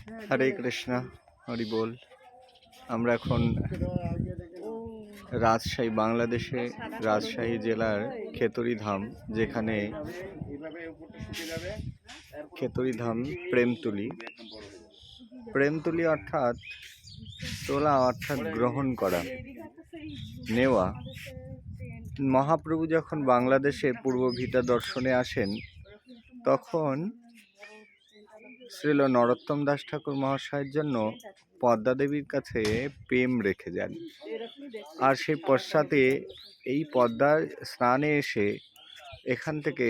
হরে কৃষ্ণ, হরি বল। আমরা এখন রাজশাহী, বাংলাদেশে রাজশাহী জেলার খেতড়িধাম, যেখানে খেতড়িধাম প্রেমতুলি অর্থাৎ তোলা, অর্থাৎ গ্রহণ করা, নেওয়া। মহাপ্রভু যখন বাংলাদেশে পূর্ব ভিটা দর্শনে আসেন, তখন শ্রীল নরোত্তম দাস ঠাকুর মহাশয়ের জন্য পদ্মা দেবীর কাছে প্রেম রেখে যান। আর সেই পশ্চাতে এই পদ্মার স্নানে এসে এখান থেকে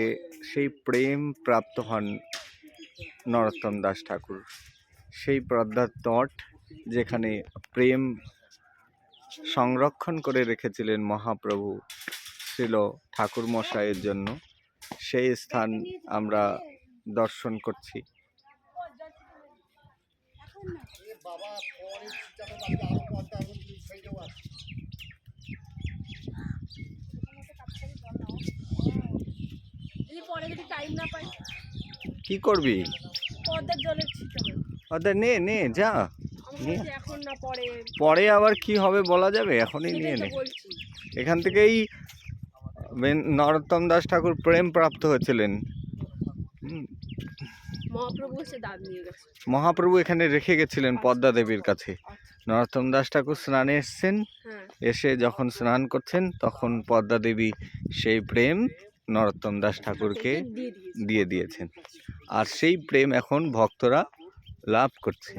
সেই প্রেম প্রাপ্ত হন নরোত্তম দাস ঠাকুর। সেই পদ্মার তট, যেখানে প্রেম সংরক্ষণ করে রেখেছিলেন মহাপ্রভু শ্রীল ঠাকুর মশাইয়ের জন্য, সেই স্থান আমরা দর্শন করছি। কি করবি? নে নে যা, পরে আবার কি হবে বলা যাবে, এখনই নিয়ে নে। এখান থেকেই নরোত্তম দাস ঠাকুর প্রেম প্রাপ্ত হয়েছিলেন। মহাপ্রভু এখানে রেখে গেছিলেন পদ্মা দেবীর কাছে। নরোত্তম দাস ঠাকুর স্নানে এসছেন, এসে যখন স্নান করছেন তখন পদ্মা দেবী সেই প্রেম নরোত্তম দাস ঠাকুরকে দিয়ে দিয়েছেন। আর সেই প্রেম এখন ভক্তরা লাভ করছে।